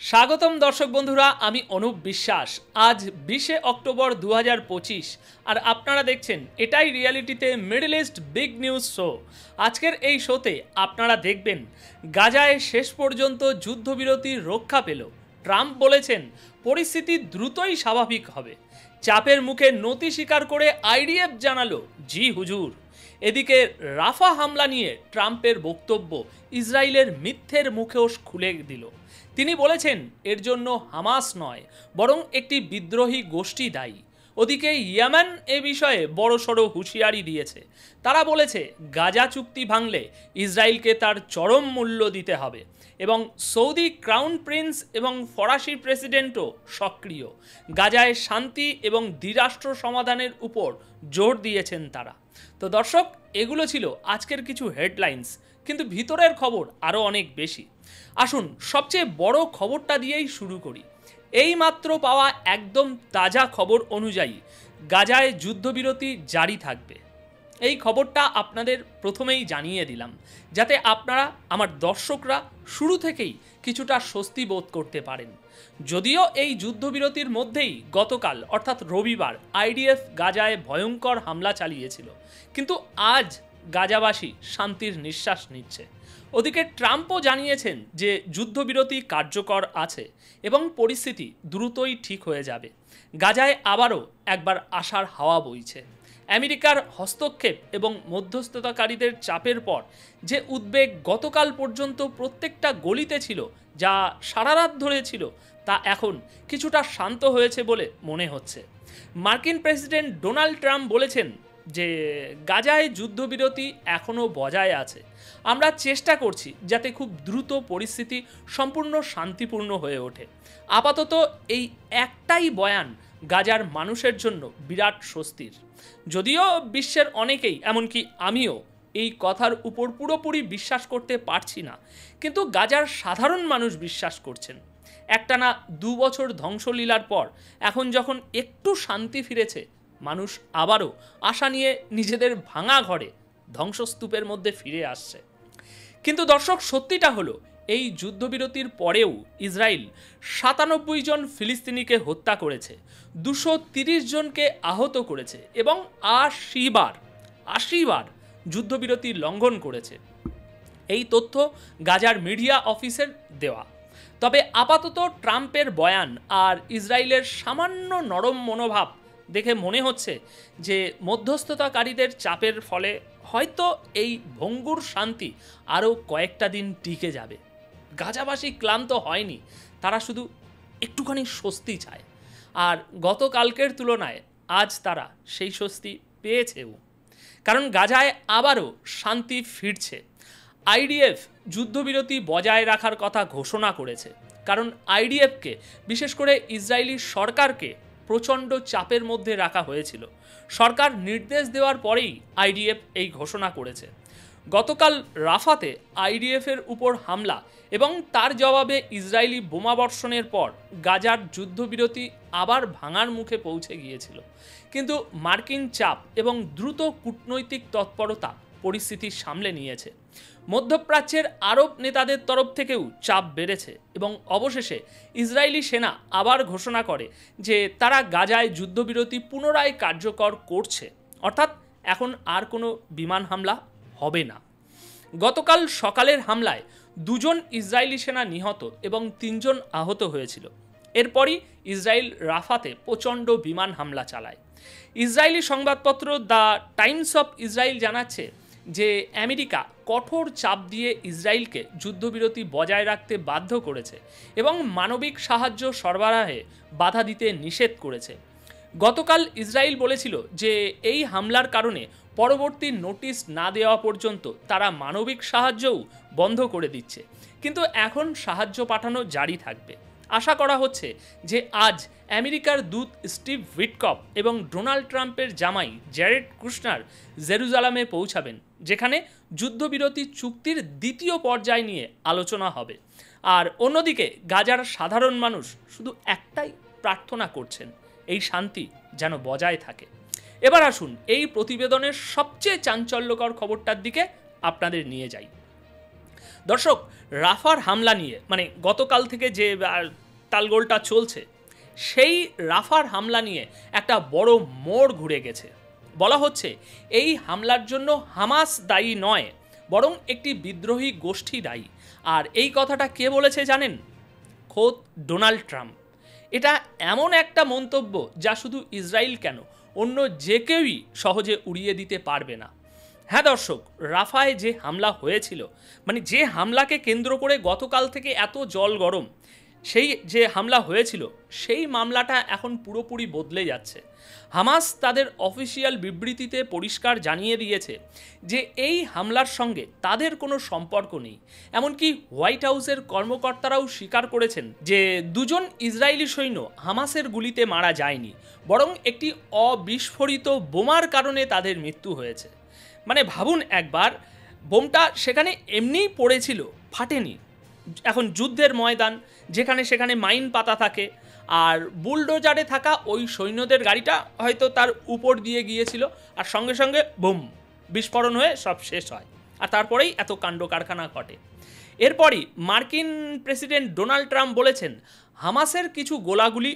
স্বাগতম দর্শক বন্ধুরা, আমি অনুপ বিশ্বাস। আজ 20 অক্টোবর 2025 আর আপনারা দেখছেন এটাই রিয়ালিটিতে middle east big news show. আজকের এই শোতে আপনারা দেখবেন গাজায় শেষ পর্যন্ত যুদ্ধবিরতি রক্ষা পেল। ট্রাম্প বলেছেন পরিস্থিতি দ্রুতই স্বাভাবিক হবে। চাপের মুখে নতি স্বীকার করে আইডিএফ জানালো জি হুজুর। এদিকে রাফা হামলা নিয়ে ট্রাম্পের বক্তব্য ইসরায়েলের মিথ্যের মুখেও খুলে দিল। তিনি বলেছেন এর জন্য হামাস নয়, বরং একটি বিদ্রোহী গোষ্ঠী দায়ী। ওদিকে ইয়েমেন এ বিষয়ে বড়সড় হুঁশিয়ারি দিয়েছে। তারা বলেছে গাজা চুক্তি ভাঙলে ইসরায়েলকে তার চরম মূল্য দিতে হবে। এবং সৌদি ক্রাউন প্রিন্স এবং ফরাসি প্রেসিডেন্টও সক্রিয়। গাজায় শান্তি এবং দ্বিরাষ্ট্র সমাধানের উপর জোর দিয়েছেন তারা। তো দর্শক, এগুলো ছিল আজকের কিছু হেডলাইন্স, কিন্তু ভিতরের খবর আরও অনেক বেশি। আসুন সবচেয়ে বড় খবরটা দিয়েই শুরু করি। এই মাত্র পাওয়া একদম তাজা খবর অনুযায়ী গাজায় যুদ্ধবিরতি জারি থাকবে। এই খবরটা আপনাদের প্রথমেই জানিয়ে দিলাম, যাতে আপনারা, আমার দর্শকরা, শুরু থেকেই কিছুটা স্বস্তি বোধ করতে পারেন। যদিও এই যুদ্ধবিরতির মধ্যেই গতকাল অর্থাৎ রবিবার আইডিএফ গাজায় ভয়ঙ্কর হামলা চালিয়েছিল, কিন্তু আজ গাজাবাসী শান্তির নিঃশ্বাস নিচ্ছে। ওদিকে ট্রাম্পও জানিয়েছেন যে যুদ্ধবিরতি কার্যকর আছে এবং পরিস্থিতি দ্রুতই ঠিক হয়ে যাবে। গাজায় আবারও একবার আশার হাওয়া বইছে। আমেরিকার হস্তক্ষেপ এবং মধ্যস্থতাকারীদের চাপের পর যে উদ্বেগ গতকাল পর্যন্ত প্রত্যেকটা গলিতে ছিল, যা সারা রাত ধরে ছিল, তা এখন কিছুটা শান্ত হয়েছে বলে মনে হচ্ছে। মার্কিন প্রেসিডেন্ট ডোনাল্ড ট্রাম্প বলেছেন যে গাজায় যুদ্ধবিরতি এখনও বজায় আছে। আমরা চেষ্টা করছি যাতে খুব দ্রুত পরিস্থিতি সম্পূর্ণ শান্তিপূর্ণ হয়ে ওঠে। আপাতত এই একটাই বয়ান গাজার মানুষের জন্য বিরাট স্বস্তির। যদিও বিশ্বের অনেকেই, এমনকি আমিও, এই কথার উপর পুরোপুরি বিশ্বাস করতে পারছি না, কিন্তু গাজার সাধারণ মানুষ বিশ্বাস করছেন। একটানা 2 বছর ধ্বংসলীলার পর এখন যখন একটু শান্তি ফিরেছে, মানুষ আবারও আশা নিয়ে নিজেদের ভাঙা ঘরে ধ্বংসস্তূপের মধ্যে ফিরে আসছে। কিন্তু দর্শক, সত্যিটা হলো এই যুদ্ধবিরতির পরেও ইসরায়েল 97 জন ফিলিস্তিনিকে হত্যা করেছে, 230 জনকে আহত করেছে এবং 80 বার যুদ্ধবিরতি লঙ্ঘন করেছে। এই তথ্য গাজার মিডিয়া অফিসের দেওয়া। তবে আপাতত ট্রাম্পের বয়ান আর ইসরায়েলের সামান্য নরম মনোভাব দেখে মনে হচ্ছে যে মধ্যস্থতাকারীদের চাপের ফলে হয়তো এই ভঙ্গুর শান্তি আরও কয়েকটা দিন টিকে যাবে। গাজাবাসী ক্লান্ত হয়নি, তারা শুধু একটুখানি স্বস্তি চায়। আর গতকালকের তুলনায় আজ তারা সেই স্বস্তি পেয়েছেও, কারণ গাজায় আবারও শান্তি ফিরছে। আইডিএফ যুদ্ধবিরতি বজায় রাখার কথা ঘোষণা করেছে, কারণ আইডিএফকে, বিশেষ করে ইসরায়েলি সরকারকে, প্রচণ্ড চাপের মধ্যে রাখা হয়েছিল। সরকার নির্দেশ দেওয়ার পরেই আইডিএফ এই ঘোষণা করেছে। গতকাল রাফাতে আইডিএফের উপর হামলা এবং তার জবাবে ইসরায়েলি বোমাবর্ষণের পর গাজার যুদ্ধবিরতি আবার ভাঙার মুখে পৌঁছে গিয়েছিল। কিন্তু মার্কিন চাপ এবং দ্রুত কূটনৈতিক তৎপরতা পরিস্থিতি সামলে নিয়েছে। মধ্যপ্রাচ্যের আরব নেতাদের তরফ থেকেও চাপ বেড়েছে এবং অবশেষে ইসরায়েলি সেনা আবার ঘোষণা করে যে তারা গাজায় যুদ্ধবিরতি পুনরায় কার্যকর করছে, অর্থাৎ এখন আর কোনো বিমান হামলা হবে না। গতকাল সকালের হামলায় 2 জন ইসরায়েলি সেনা নিহত এবং 3 জন আহত হয়েছিল। এরপরই ইসরায়েল রাফাতে প্রচণ্ড বিমান হামলা চালায়। ইসরায়েলি সংবাদপত্র দ্য টাইমস অফ ইসরায়েল জানাচ্ছে যে আমেরিকা কঠোর চাপ দিয়ে ইসরায়েলকে যুদ্ধবিরতি বজায় রাখতে বাধ্য করেছে এবং মানবিক সাহায্য সরবরাহে বাধা দিতে নিষেধ করেছে। গতকাল ইসরায়েল বলেছিল যে এই হামলার কারণে পরবর্তী নোটিশ না দেওয়া পর্যন্ত তারা মানবিক সাহায্যও বন্ধ করে দিচ্ছে, কিন্তু এখন সাহায্য পাঠানো জারি থাকবে। আশা করা হচ্ছে যে আজ আমেরিকার দূত স্টিভ উইটকফ এবং ডোনাল্ড ট্রাম্পের জামাই জ্যারেড কুশনার জেরুজালেমে পৌঁছাবেন, যেখানে যুদ্ধবিরতি চুক্তির দ্বিতীয় পর্যায় নিয়ে আলোচনা হবে। আর অন্যদিকে গাজার সাধারণ মানুষ শুধু একটাই প্রার্থনা করছেন, এই শান্তি যেন বজায় থাকে। এবার আসুন এই প্রতিবেদনের সবচেয়ে চাঞ্চল্যকর খবরটার দিকে আপনাদের নিয়ে যাই। দর্শক, রাফার হামলা নিয়ে মানে গতকাল থেকে যে তালগোলটা চলছে, সেই রাফার হামলা নিয়ে একটা বড় মোড় ঘুরে গেছে। বলা হচ্ছে এই হামলার জন্য হামাস দায়ী নয়, বরং একটি বিদ্রোহী গোষ্ঠী দায়ী। আর এই কথাটা কে বলেছে জানেন? খোদ ডোনাল্ড ট্রাম্প। এটা এমন একটা মন্তব্য যা শুধু ইসরায়েল কেন, অন্য যে কেউই সহজে উড়িয়ে দিতে পারবে না। হ্যাঁ দর্শক, রাফায় যে হামলা হয়েছিল, মানে যে হামলাকে কেন্দ্র করে গতকাল থেকে এত জল গরম, সেই যে হামলা হয়েছিল সেই মামলাটা এখন পুরোপুরি বদলে যাচ্ছে। হামাস তাদের অফিসিয়াল বিবৃতিতে পরিষ্কার জানিয়ে দিয়েছে যে এই হামলার সঙ্গে তাদের কোনো সম্পর্ক নেই। এমনকি হোয়াইট হাউসের কর্মকর্তারাও স্বীকার করেছেন যে দুজন ইসরায়েলি সৈন্য হামাসের গুলিতে মারা যায়নি, বরং একটি অবিস্ফোরিত বোমার কারণে তাদের মৃত্যু হয়েছে। মানে ভাবুন একবার, বোমটা সেখানে এমনিই পড়েছিল, ফাটেনি। এখন যুদ্ধের ময়দান, যেখানে সেখানে মাইন পাতা থাকে, আর বুলডোজারে থাকা ওই সৈন্যদের গাড়িটা হয়তো তার উপর দিয়ে গিয়েছিল, আর সঙ্গে সঙ্গে বুম, বিস্ফোরণ হয়ে সব শেষ হয়, আর তারপরেই এত কাণ্ড কারখানা ঘটে। এরপরই মার্কিন প্রেসিডেন্ট ডোনাল্ড ট্রাম্প বলেছেন হামাসের কিছু গোলাগুলি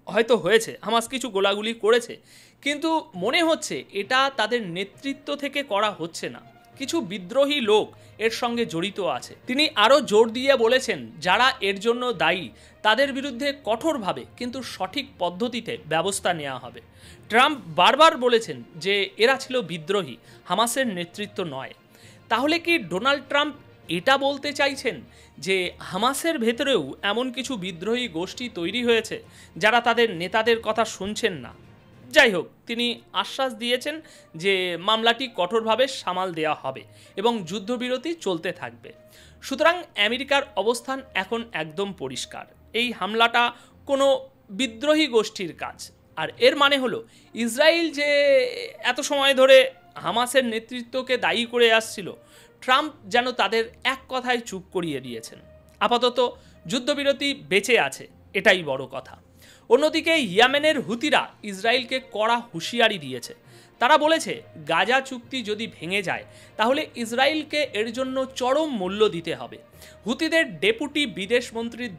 হয়তো হয়েছে, হামাস কিছু গোলাগুলি করেছে, কিন্তু মনে হচ্ছে এটা তাদের নেতৃত্ব থেকে করা হচ্ছে না, কিছু বিদ্রোহী লোক এর সঙ্গে জড়িত আছে। তিনি আরও জোর দিয়ে বলেছেন যারা এর জন্য দায়ী তাদের বিরুদ্ধে কঠোরভাবে কিন্তু সঠিক পদ্ধতিতে ব্যবস্থা নেওয়া হবে। ট্রাম্প বারবার বলেছেন যে এরা ছিল বিদ্রোহী, হামাসের নেতৃত্ব নয়। তাহলে কি ডোনাল্ড ট্রাম্প এটা বলতে চাইছেন যে হামাসের ভেতরেও এমন কিছু বিদ্রোহী গোষ্ঠী তৈরি হয়েছে যারা তাদের নেতাদের কথা শুনছেন না? যাই হোক, তিনি আশ্বাস দিয়েছেন যে মামলাটি কঠোরভাবে সামাল দেওয়া হবে এবং যুদ্ধবিরতি চলতে থাকবে। সুতরাং আমেরিকার অবস্থান এখন একদম পরিষ্কার, এই হামলাটা কোনো বিদ্রোহী গোষ্ঠীর কাজ। আর এর মানে হলো ইসরায়েল যে এত সময় ধরে হামাসের নেতৃত্বকে দায়ী করে আসছিল, ট্রাম্প যেন তাদের এক কথায় চুপ করিয়ে দিয়েছেন। আপাতত যুদ্ধবিরতি বেঁচে আছে, এটাই বড় কথা। অন্যদিকে ইয়েমেনের হুতিরা ইসরায়েলকে কড়া হুঁশিয়ারি দিয়েছে। তারা বলেছে গাজা চুক্তি যদি ভেঙে যায় তাহলে ইসরায়েলকে এর জন্য চরম মূল্য দিতে হবে। হুতিদের ডেপুটি বিদেশমন্ত্রীর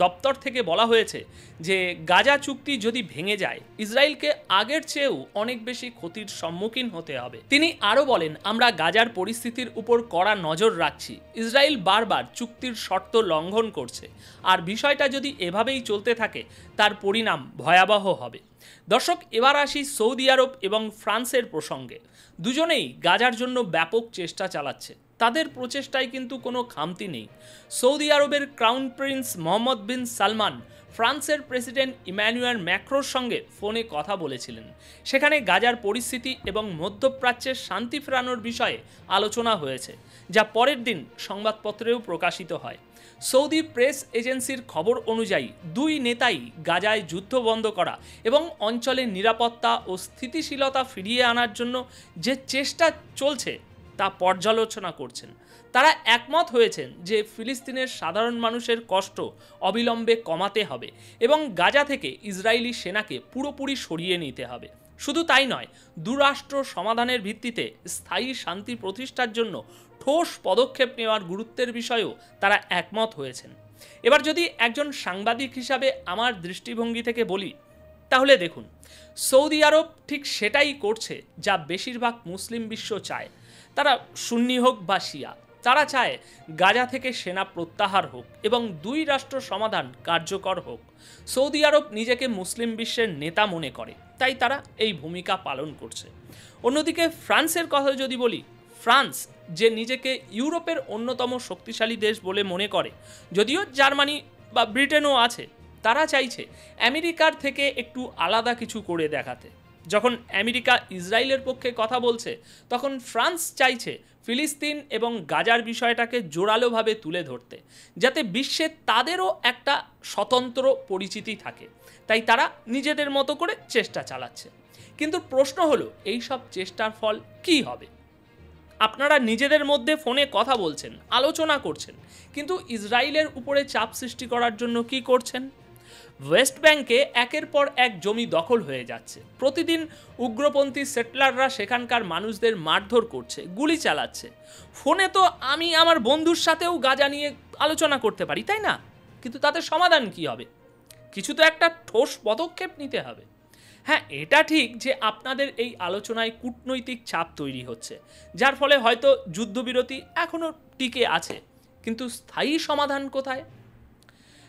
দপ্তর থেকে বলা হয়েছে যে গাজা চুক্তি যদি ভেঙে যায় ইসরায়েলকে আগের চেয়েও অনেক বেশি ক্ষতির সম্মুখীন হতে হবে। তিনি আরও বলেন, আমরা গাজার পরিস্থিতির উপর কড়া নজর রাখছি। ইসরায়েল বারবার চুক্তির শর্ত লঙ্ঘন করছে, আর বিষয়টা যদি এভাবেই চলতে থাকে তার পরিণাম ভয়াবহ হবে। দর্শক, এবার আসি সৌদি আরব এবং ফ্রান্সের প্রসঙ্গে। দুজনেই গাজার জন্য ব্যাপক চেষ্টা চালাচ্ছে, তাদের প্রচেষ্টায় কিন্তু কোনো খামতি নেই। সৌদি আরবের ক্রাউন প্রিন্স মোহাম্মদ বিন সালমান ফ্রান্সের প্রেসিডেন্ট ইম্যানুয়েল ম্যাক্রোর সঙ্গে ফোনে কথা বলেছিলেন। সেখানে গাজার পরিস্থিতি এবং মধ্যপ্রাচ্যের শান্তি ফেরানোর বিষয়ে আলোচনা হয়েছে, যা পরের দিন সংবাদপত্রেও প্রকাশিত হয়। সৌদি প্রেস এজেন্সির খবর অনুযায়ী দুই নেতাই গাজায় যুদ্ধ বন্ধ করা এবং অঞ্চলের নিরাপত্তা ও স্থিতিশীলতা ফিরিয়ে আনার জন্য যে চেষ্টা চলছে তা পর্যালোচনা করছেন। তারা একমত হয়েছেন যে ফিলিস্তিনের সাধারণ মানুষের কষ্ট অবিলম্বে কমাতে হবে এবং গাজা থেকে ইসরায়েলি সেনাকে পুরোপুরি সরিয়ে নিতে হবে। শুধু তাই নয়, দুরাষ্ট্র সমাধানের ভিত্তিতে স্থায়ী শান্তি প্রতিষ্ঠার জন্য ঠোস পদক্ষেপ নেওয়ার গুরুত্বের বিষয়েও তারা একমত হয়েছেন। এবার যদি একজন সাংবাদিক হিসাবে আমার দৃষ্টিভঙ্গি থেকে বলি, তাহলে দেখুন, সৌদি আরব ঠিক সেটাই করছে যা বেশিরভাগ মুসলিম বিশ্ব চায়। তারা সুন্নি হোক বা শিয়া, তারা চায় গাজা থেকে সেনা প্রত্যাহার হোক এবং দুই রাষ্ট্র সমাধান কার্যকর হোক। সৌদি আরব নিজেকে মুসলিম বিশ্বের নেতা মনে করে, তাই তারা এই ভূমিকা পালন করছে। অন্যদিকে ফ্রান্সের কথা যদি বলি, ফ্রান্স যে নিজেকে ইউরোপের অন্যতম শক্তিশালী দেশ বলে মনে করে, যদিও জার্মানি বা ব্রিটেনও আছে, তারা চাইছে আমেরিকার থেকে একটু আলাদা কিছু করে দেখাতে। যখন আমেরিকা ইসরায়েলের পক্ষে কথা বলছে, তখন ফ্রান্স চাইছে ফিলিস্তিন এবং গাজার বিষয়টাকে জোরালোভাবে তুলে ধরতে, যাতে বিশ্বে তাদেরও একটা স্বতন্ত্র পরিচিতি থাকে। তাই তারা নিজেদের মতো করে চেষ্টা চালাচ্ছে। কিন্তু প্রশ্ন হলো, এই সব চেষ্টার ফল কী হবে? আপনারা নিজেদের মধ্যে ফোনে কথা বলছেন, আলোচনা করছেন, কিন্তু ইসরায়েলের উপরে চাপ সৃষ্টি করার জন্য কি করছেন? ওয়েস্ট ব্যাংকে একের পর এক জমি দখল হয়ে যাচ্ছে। প্রতিদিন উগ্রপন্থী সেটলাররা সেখানকার মানুষদের মারধর করছে, গুলি চালাচ্ছে। ফোনে তো আমি আমার বন্ধুর সাথেও গাঁজা নিয়ে আলোচনা করতে পারি, তাই না? কিন্তু তাতে সমাধান কি হবে? কিছু তো একটা ঠোস পদক্ষেপ নিতে হবে। হ্যাঁ, এটা ঠিক যে আপনাদের এই আলোচনায় কূটনৈতিক চাপ তৈরি হচ্ছে, যার ফলে হয়তো যুদ্ধবিরতি এখনও টিকে আছে, কিন্তু স্থায়ী সমাধান কোথায়?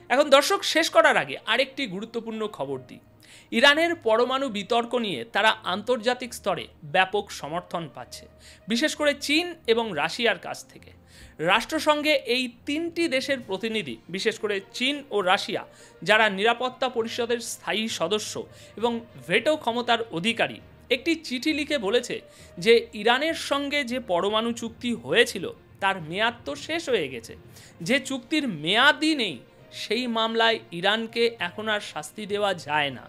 এখন দর্শক, শেষ করার আগে আরেকটি গুরুত্বপূর্ণ খবর দিই। ইরানের পরমাণু বিতর্ক নিয়ে তারা আন্তর্জাতিক স্তরে ব্যাপক সমর্থন পাচ্ছে, বিশেষ করে চীন এবং রাশিয়ার কাছ থেকে। রাষ্ট্রসংঘে এই তিনটি দেশের প্রতিনিধি, বিশেষ করে চীন ও রাশিয়া, যারা নিরাপত্তা পরিষদের স্থায়ী সদস্য এবং ভেটো ক্ষমতার অধিকারী, একটি চিঠি লিখে বলেছে যে ইরানের সঙ্গে যে পরমাণু চুক্তি হয়েছিল তার মেয়াদ তো শেষ হয়ে গেছে। যে চুক্তির মেয়াদই নেই, সেই মামলায় ইরানকে এখন আর শাস্তি দেওয়া যায় না।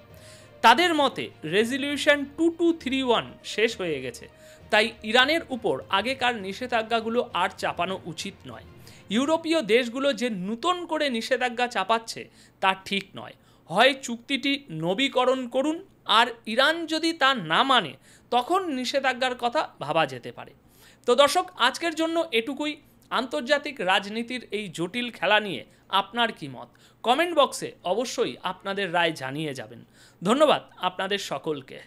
তাদের মতে রেজলিউশন 2231 শেষ হয়ে গেছে, তাই ইরানের উপর আগেকার নিষেধাজ্ঞাগুলো আর চাপানো উচিত নয়। ইউরোপীয় দেশগুলো যে নতুন করে নিষেধাজ্ঞা চাপাচ্ছে তা ঠিক নয়। হয় চুক্তিটি নবীকরণ করুন, আর ইরান যদি তা না মানে তখন নিষেধাজ্ঞার কথা ভাবা যেতে পারে। তো দর্শক, আজকের জন্য এটুকুই। আন্তর্জাতিক রাজনীতির এই জটিল খেলা নিয়ে আপনার কি মত? কমেন্ট বক্সে অবশ্যই আপনাদের রায় জানিয়ে যাবেন। ধন্যবাদ আপনাদের সকলকে।